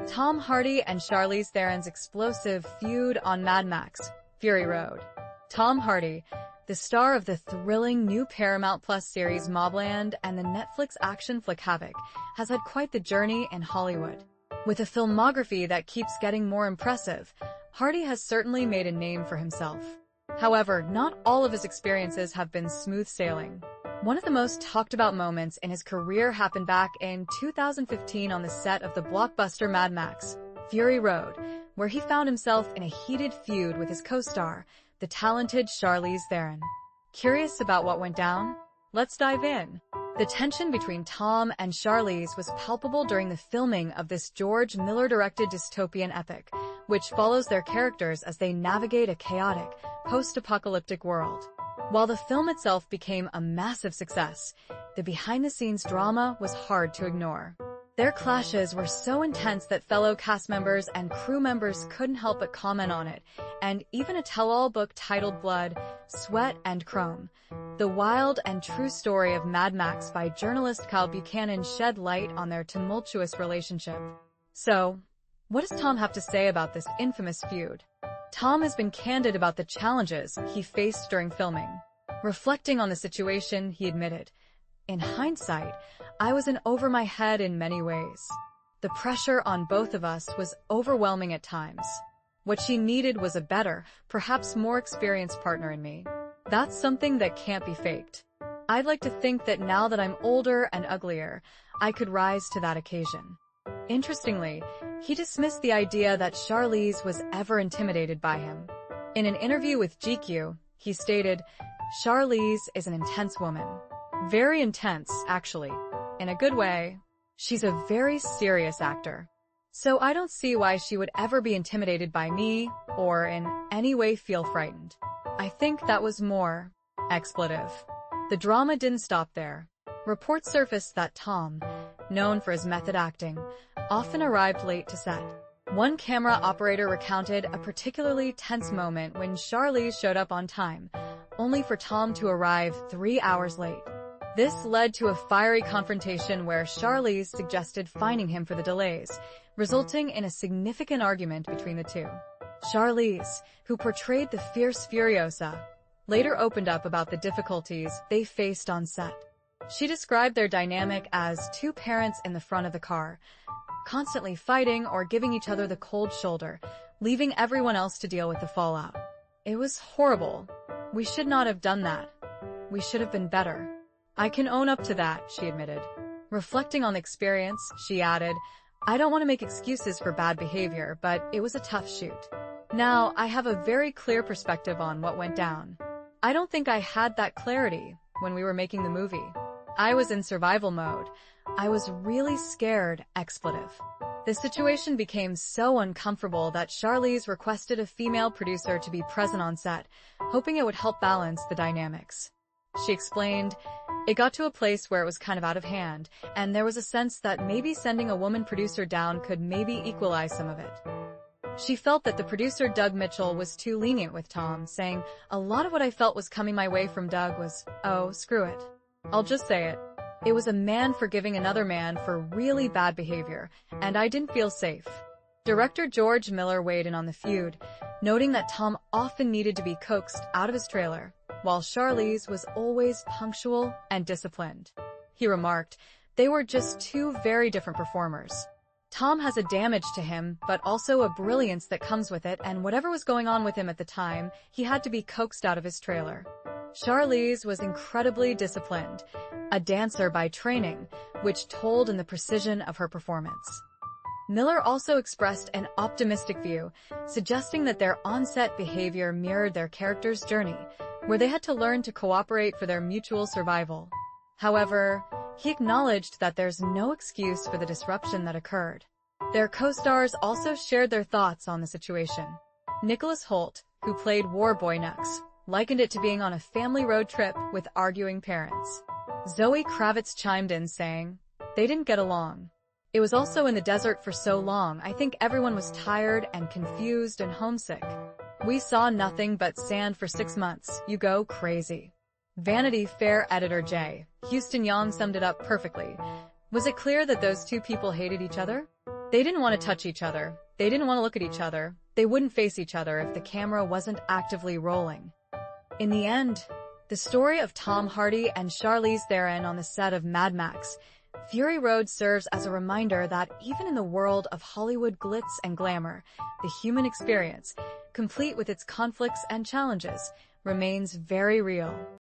Tom Hardy and Charlize Theron's explosive feud on Mad Max, Fury Road. Tom Hardy, the star of the thrilling new Paramount Plus series Mobland and the Netflix action flick Havoc, has had quite the journey in Hollywood. With a filmography that keeps getting more impressive, Hardy has certainly made a name for himself. However, not all of his experiences have been smooth sailing. One of the most talked about moments in his career happened back in 2015 on the set of the blockbuster Mad Max, Fury Road, where he found himself in a heated feud with his co-star, the talented Charlize Theron. Curious about what went down? Let's dive in. The tension between Tom and Charlize was palpable during the filming of this George Miller-directed dystopian epic, which follows their characters as they navigate a chaotic, post-apocalyptic world. While the film itself became a massive success, the behind-the-scenes drama was hard to ignore. Their clashes were so intense that fellow cast members and crew members couldn't help but comment on it, and even a tell-all book titled Blood, Sweat, and Chrome, The Wild and True Story of Mad Max by journalist Kyle Buchanan shed light on their tumultuous relationship. So, what does Tom have to say about this infamous feud? Tom has been candid about the challenges he faced during filming. Reflecting on the situation, he admitted, "In hindsight, I was in over my head in many ways. The pressure on both of us was overwhelming at times. What she needed was a better, perhaps more experienced partner in me. That's something that can't be faked. I'd like to think that now that I'm older and uglier, I could rise to that occasion." Interestingly, he dismissed the idea that Charlize was ever intimidated by him. In an interview with GQ, he stated, "Charlize is an intense woman. Very intense, actually. In a good way. She's a very serious actor. So I don't see why she would ever be intimidated by me or in any way feel frightened." I think that was more expletive. The drama didn't stop there. Reports surfaced that Tom, known for his method acting, often arrived late to set. One camera operator recounted a particularly tense moment when Charlize showed up on time, only for Tom to arrive 3 hours late. This led to a fiery confrontation where Charlize suggested fining him for the delays, resulting in a significant argument between the two. Charlize, who portrayed the fierce Furiosa, later opened up about the difficulties they faced on set. She described their dynamic as two parents in the front of the car, constantly fighting or giving each other the cold shoulder, leaving everyone else to deal with the fallout. "It was horrible. We should not have done that. We should have been better. I can own up to that," she admitted. Reflecting on the experience, she added, "I don't want to make excuses for bad behavior, but it was a tough shoot. Now, I have a very clear perspective on what went down. I don't think I had that clarity when we were making the movie. I was in survival mode. I was really scared," expletive. The situation became so uncomfortable that Charlize requested a female producer to be present on set, hoping it would help balance the dynamics. She explained, "It got to a place where it was kind of out of hand, and there was a sense that maybe sending a woman producer down could maybe equalize some of it." She felt that the producer Doug Mitchell was too lenient with Tom, saying, "A lot of what I felt was coming my way from Doug was, oh, screw it. I'll just say it. It was a man forgiving another man for really bad behavior, and I didn't feel safe." Director George Miller weighed in on the feud, noting that Tom often needed to be coaxed out of his trailer, while Charlize was always punctual and disciplined. He remarked, "They were just two very different performers. Tom has a damage to him, but also a brilliance that comes with it, and whatever was going on with him at the time, he had to be coaxed out of his trailer." Charlize was incredibly disciplined, a dancer by training, which told in the precision of her performance. Miller also expressed an optimistic view, suggesting that their on-set behavior mirrored their characters' journey, where they had to learn to cooperate for their mutual survival. However, he acknowledged that there's no excuse for the disruption that occurred. Their co-stars also shared their thoughts on the situation. Nicholas Hoult, who played War Boy Nux, likened it to being on a family road trip with arguing parents. Zoe Kravitz chimed in saying, "They didn't get along. It was also in the desert for so long, I think everyone was tired and confused and homesick. We saw nothing but sand for 6 months, you go crazy." Vanity Fair editor J. Houston Young summed it up perfectly. "Was it clear that those two people hated each other? They didn't want to touch each other. They didn't want to look at each other. They wouldn't face each other if the camera wasn't actively rolling. In the end, the story of Tom Hardy and Charlize Theron on the set of Mad Max, Fury Road serves as a reminder that even in the world of Hollywood glitz and glamour, the human experience, complete with its conflicts and challenges, remains very real.